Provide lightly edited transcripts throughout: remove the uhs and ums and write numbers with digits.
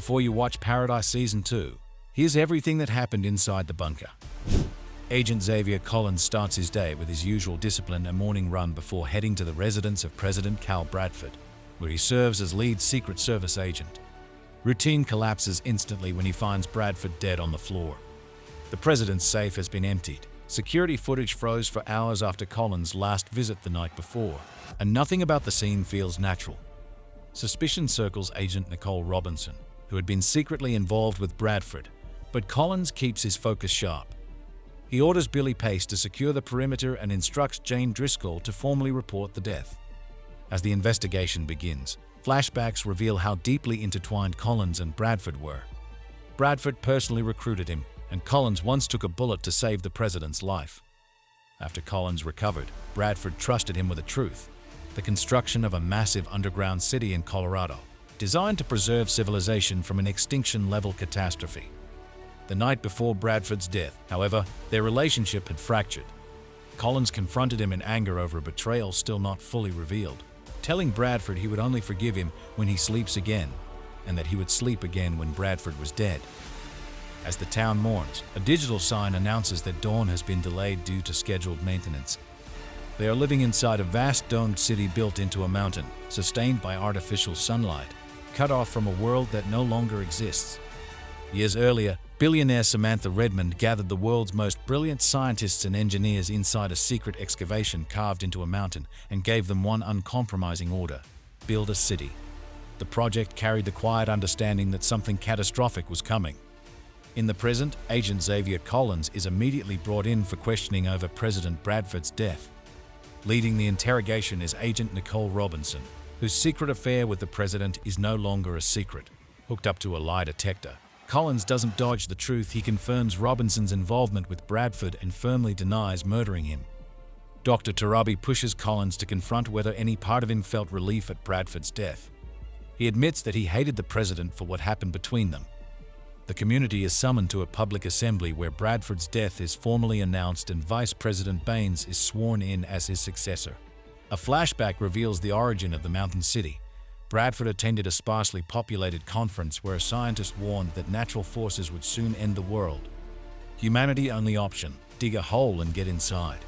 Before you watch Paradise Season 2, here's everything that happened inside the bunker. Agent Xavier Collins starts his day with his usual discipline and morning run before heading to the residence of President Bradford, where he serves as lead Secret Service agent. Routine collapses instantly when he finds Bradford dead on the floor. The president's safe has been emptied. Security footage froze for hours after Collins' last visit the night before, and nothing about the scene feels natural. Suspicion circles Agent Nicole Robinson, who had been secretly involved with Bradford, but Collins keeps his focus sharp. He orders Billy Pace to secure the perimeter and instructs Jane Driscoll to formally report the death. As the investigation begins, flashbacks reveal how deeply intertwined Collins and Bradford were. Bradford personally recruited him, and Collins once took a bullet to save the president's life. After Collins recovered, Bradford trusted him with the truth: the construction of a massive underground city in Colorado, designed to preserve civilization from an extinction-level catastrophe. The night before Bradford's death, however, their relationship had fractured. Collins confronted him in anger over a betrayal still not fully revealed, telling Bradford he would only forgive him when he sleeps again, and that he would sleep again when Bradford was dead. As the town mourns, a digital sign announces that dawn has been delayed due to scheduled maintenance. They are living inside a vast domed city built into a mountain, sustained by artificial sunlight, cut off from a world that no longer exists. Years earlier, billionaire Samantha Redmond gathered the world's most brilliant scientists and engineers inside a secret excavation carved into a mountain and gave them one uncompromising order: build a city. The project carried the quiet understanding that something catastrophic was coming. In the present, Agent Xavier Collins is immediately brought in for questioning over President Bradford's death. Leading the interrogation is Agent Nicole Robinson, whose secret affair with the president is no longer a secret. Hooked up to a lie detector, Collins doesn't dodge the truth. He confirms Robinson's involvement with Bradford and firmly denies murdering him. Dr. Tarabi pushes Collins to confront whether any part of him felt relief at Bradford's death. He admits that he hated the president for what happened between them. The community is summoned to a public assembly where Bradford's death is formally announced and Vice President Baines is sworn in as his successor. A flashback reveals the origin of the mountain city. Bradford attended a sparsely populated conference where a scientist warned that natural forces would soon end the world. Humanity's only option: dig a hole and get inside.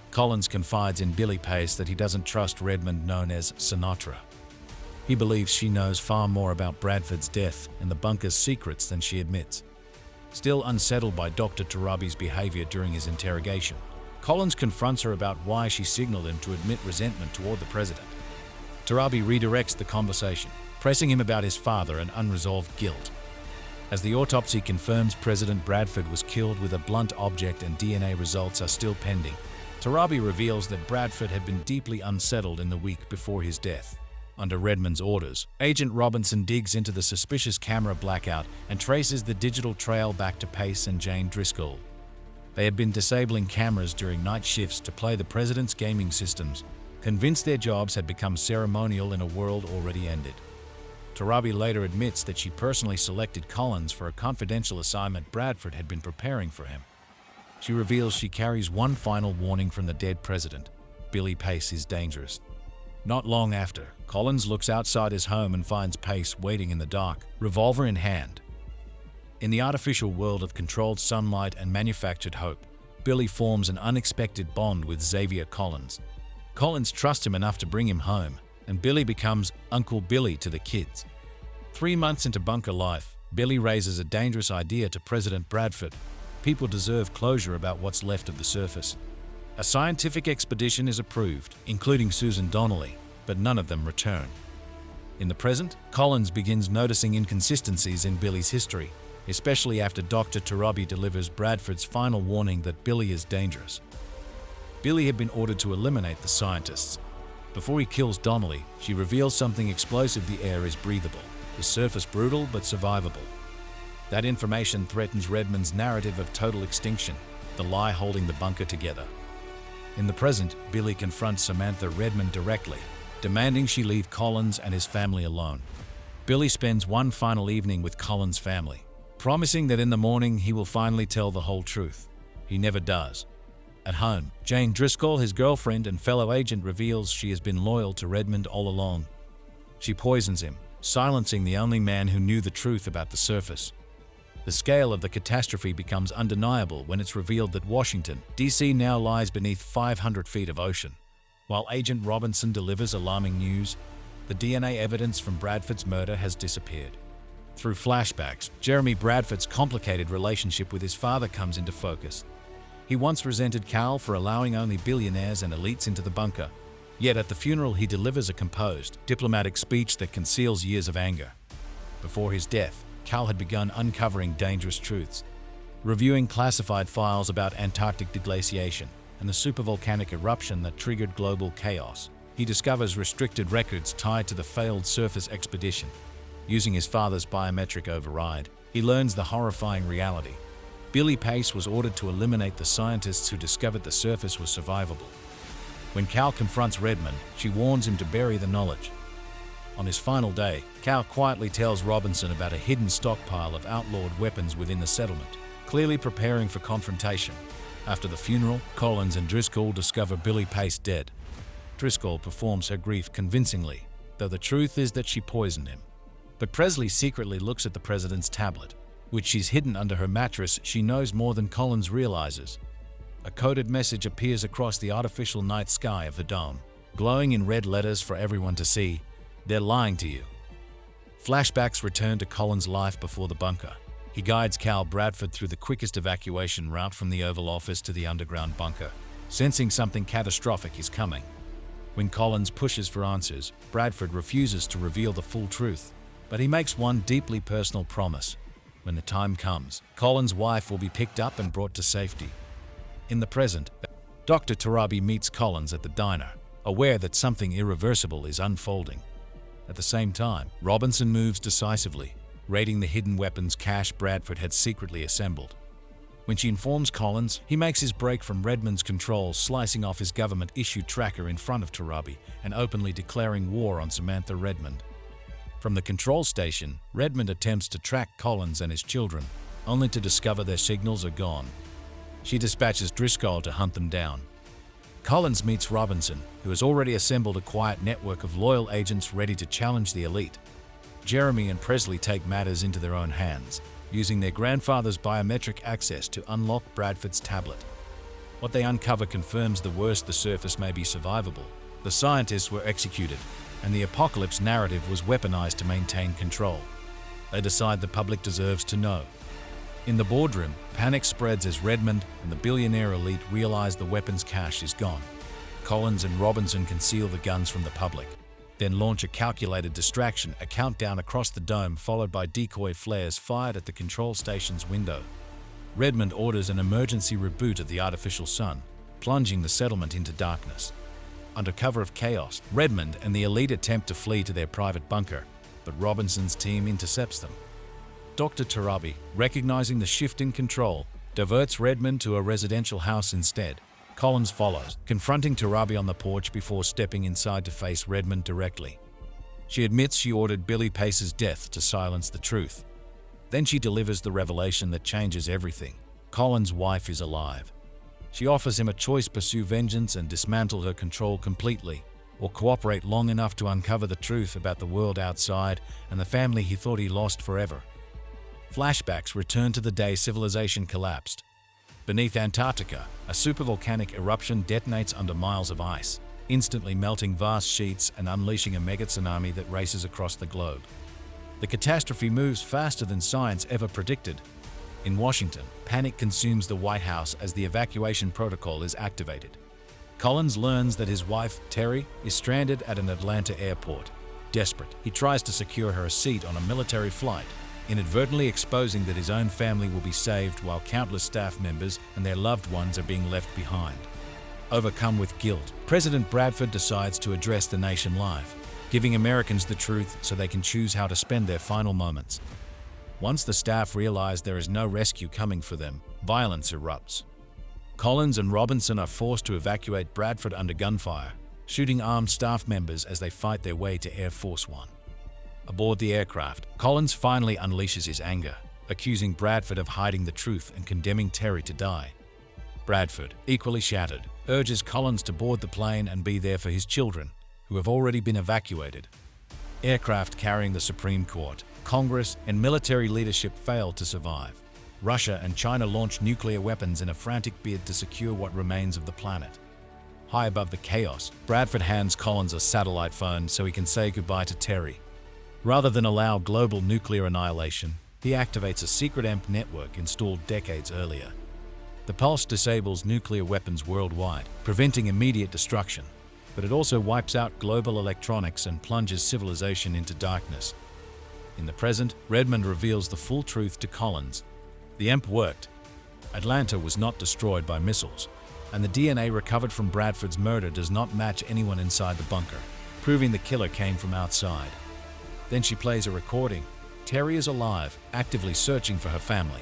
Collins confides in Billy Pace that he doesn't trust Redmond, known as Sinatra. He believes she knows far more about Bradford's death and the bunker's secrets than she admits. Still unsettled by Dr. Tarabi's behavior during his interrogation, Collins confronts her about why she signaled him to admit resentment toward the president. Tarabi redirects the conversation, pressing him about his father and unresolved guilt. As the autopsy confirms President Bradford was killed with a blunt object and DNA results are still pending, Tarabi reveals that Bradford had been deeply unsettled in the week before his death. Under Redmond's orders, Agent Robinson digs into the suspicious camera blackout and traces the digital trail back to Pace and Jane Driscoll. They had been disabling cameras during night shifts to play the president's gaming systems, convinced their jobs had become ceremonial in a world already ended. Tarabi later admits that she personally selected Collins for a confidential assignment Bradford had been preparing for him. She reveals she carries one final warning from the dead president: Billy Pace is dangerous. Not long after, Collins looks outside his home and finds Pace waiting in the dark, revolver in hand. In the artificial world of controlled sunlight and manufactured hope, Billy forms an unexpected bond with Xavier Collins. Collins trusts him enough to bring him home, and Billy becomes Uncle Billy to the kids. 3 months into bunker life, Billy raises a dangerous idea to President Bradford: people deserve closure about what's left of the surface. A scientific expedition is approved, including Susan Donnelly, but none of them return. In the present, Collins begins noticing inconsistencies in Billy's history, especially after Dr. Tarabi delivers Bradford's final warning that Billy is dangerous. Billy had been ordered to eliminate the scientists. Before he kills Donnelly, she reveals something explosive: the air is breathable, the surface brutal but survivable. That information threatens Redmond's narrative of total extinction, the lie holding the bunker together. In the present, Billy confronts Samantha Redmond directly, demanding she leave Collins and his family alone. Billy spends one final evening with Collins' family, promising that in the morning he will finally tell the whole truth. He never does. At home, Jane Driscoll, his girlfriend and fellow agent, reveals she has been loyal to Redmond all along. She poisons him, silencing the only man who knew the truth about the surface. The scale of the catastrophe becomes undeniable when it's revealed that Washington, D.C. now lies beneath 500 feet of ocean. While Agent Robinson delivers alarming news, the DNA evidence from Bradford's murder has disappeared. Through flashbacks, Jeremy Bradford's complicated relationship with his father comes into focus. He once resented Cal for allowing only billionaires and elites into the bunker. Yet at the funeral he delivers a composed, diplomatic speech that conceals years of anger. Before his death, Cal had begun uncovering dangerous truths, reviewing classified files about Antarctic deglaciation and the supervolcanic eruption that triggered global chaos. He discovers restricted records tied to the failed surface expedition. Using his father's biometric override, he learns the horrifying reality. Billy Pace was ordered to eliminate the scientists who discovered the surface was survivable. When Cal confronts Redmond, she warns him to bury the knowledge. On his final day, Cal quietly tells Robinson about a hidden stockpile of outlawed weapons within the settlement, clearly preparing for confrontation. After the funeral, Collins and Driscoll discover Billy Pace dead. Driscoll performs her grief convincingly, though the truth is that she poisoned him. But Presley secretly looks at the president's tablet, which she's hidden under her mattress. She knows more than Collins realizes. A coded message appears across the artificial night sky of the dome, glowing in red letters for everyone to see. They're lying to you. Flashbacks return to Collins' life before the bunker. He guides Cal Bradford through the quickest evacuation route from the Oval Office to the underground bunker, sensing something catastrophic is coming. When Collins pushes for answers, Bradford refuses to reveal the full truth, but he makes one deeply personal promise. When the time comes, Collins' wife will be picked up and brought to safety. In the present, Dr. Tarabi meets Collins at the diner, aware that something irreversible is unfolding. At the same time, Robinson moves decisively, raiding the hidden weapons cache Bradford had secretly assembled. When she informs Collins, he makes his break from Redmond's control, slicing off his government-issued tracker in front of Tarabi and openly declaring war on Samantha Redmond. From the control station, Redmond attempts to track Collins and his children, only to discover their signals are gone. She dispatches Driscoll to hunt them down. Collins meets Robinson, who has already assembled a quiet network of loyal agents ready to challenge the elite. Jeremy and Presley take matters into their own hands, using their grandfather's biometric access to unlock Bradford's tablet. What they uncover confirms the worst: the surface may be survivable. The scientists were executed, and the apocalypse narrative was weaponized to maintain control. They decide the public deserves to know. In the boardroom, panic spreads as Redmond and the billionaire elite realize the weapons cache is gone. Collins and Robinson conceal the guns from the public, then launch a calculated distraction, a countdown across the dome followed by decoy flares fired at the control station's window. Redmond orders an emergency reboot of the artificial sun, plunging the settlement into darkness. Under cover of chaos, Redmond and the elite attempt to flee to their private bunker, but Robinson's team intercepts them. Dr. Tarabi, recognizing the shift in control, diverts Redmond to a residential house instead. Collins follows, confronting Tarabi on the porch before stepping inside to face Redmond directly. She admits she ordered Billy Pace's death to silence the truth. Then she delivers the revelation that changes everything. Collins' wife is alive. She offers him a choice: pursue vengeance and dismantle her control completely, or cooperate long enough to uncover the truth about the world outside and the family he thought he lost forever. Flashbacks return to the day civilization collapsed. Beneath Antarctica, a supervolcanic eruption detonates under miles of ice, instantly melting vast sheets and unleashing a mega tsunami that races across the globe. The catastrophe moves faster than science ever predicted. In Washington, panic consumes the White House as the evacuation protocol is activated. Collins learns that his wife, Terry, is stranded at an Atlanta airport. Desperate, he tries to secure her a seat on a military flight, inadvertently exposing that his own family will be saved while countless staff members and their loved ones are being left behind. Overcome with guilt, President Bradford decides to address the nation live, giving Americans the truth so they can choose how to spend their final moments. Once the staff realize there is no rescue coming for them, violence erupts. Collins and Robinson are forced to evacuate Bradford under gunfire, shooting armed staff members as they fight their way to Air Force One. Aboard the aircraft, Collins finally unleashes his anger, accusing Bradford of hiding the truth and condemning Terry to die. Bradford, equally shattered, urges Collins to board the plane and be there for his children, who have already been evacuated. Aircraft carrying the Supreme Court, Congress, and military leadership failed to survive. Russia and China launched nuclear weapons in a frantic bid to secure what remains of the planet. High above the chaos, Bradford hands Collins a satellite phone so he can say goodbye to Terry. Rather than allow global nuclear annihilation, he activates a secret EMP network installed decades earlier. The pulse disables nuclear weapons worldwide, preventing immediate destruction, but it also wipes out global electronics and plunges civilization into darkness. In the present, Redmond reveals the full truth to Collins. The EMP worked. Atlanta was not destroyed by missiles, and the DNA recovered from Bradford's murder does not match anyone inside the bunker, proving the killer came from outside. Then she plays a recording. Terry is alive, actively searching for her family.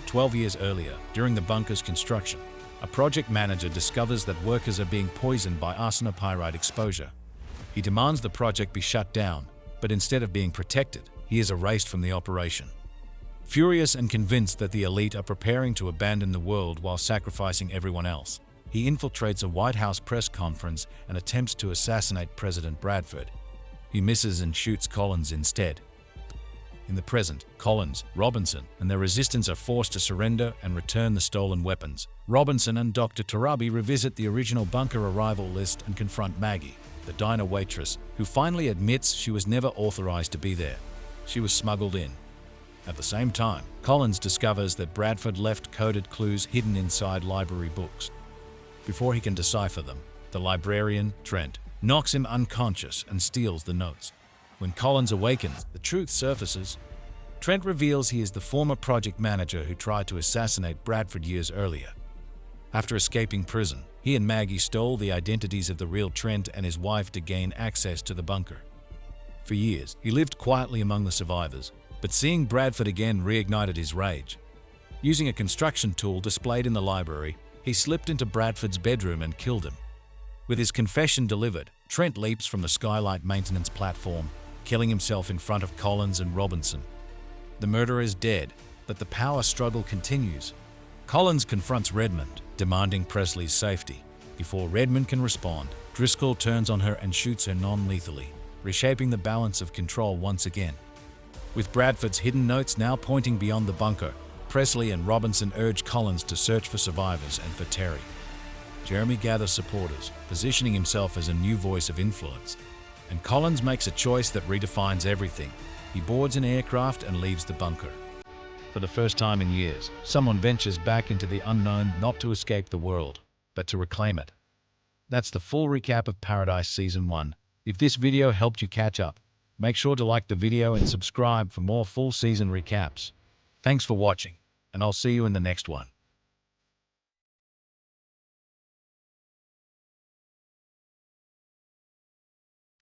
12 years earlier, during the bunker's construction, a project manager discovers that workers are being poisoned by arsenopyrite exposure. He demands the project be shut down, but instead of being protected, he is erased from the operation. Furious and convinced that the elite are preparing to abandon the world while sacrificing everyone else, he infiltrates a White House press conference and attempts to assassinate President Bradford. He misses and shoots Collins instead. In the present, Collins, Robinson, and their resistance are forced to surrender and return the stolen weapons. Robinson and Dr. Tarabi revisit the original bunker arrival list and confront Maggie, the diner waitress, who finally admits she was never authorized to be there. She was smuggled in. At the same time, Collins discovers that Bradford left coded clues hidden inside library books. Before he can decipher them, the librarian, Trent, knocks him unconscious and steals the notes. When Collins awakens, the truth surfaces. Trent reveals he is the former project manager who tried to assassinate Bradford years earlier. After escaping prison, he and Maggie stole the identities of the real Trent and his wife to gain access to the bunker. For years, he lived quietly among the survivors, but seeing Bradford again reignited his rage. Using a construction tool displayed in the library, he slipped into Bradford's bedroom and killed him. With his confession delivered, Trent leaps from the skylight maintenance platform, killing himself in front of Collins and Robinson. The murderer is dead, but the power struggle continues. Collins confronts Redmond, demanding Presley's safety. Before Redmond can respond, Driscoll turns on her and shoots her non-lethally, reshaping the balance of control once again. With Bradford's hidden notes now pointing beyond the bunker, Presley and Robinson urge Collins to search for survivors and for Terry. Jeremy gathers supporters, positioning himself as a new voice of influence. And Collins makes a choice that redefines everything. He boards an aircraft and leaves the bunker. For the first time in years, someone ventures back into the unknown not to escape the world, but to reclaim it. That's the full recap of Paradise Season 1. If this video helped you catch up, make sure to like the video and subscribe for more full season recaps. Thanks for watching, and I'll see you in the next one.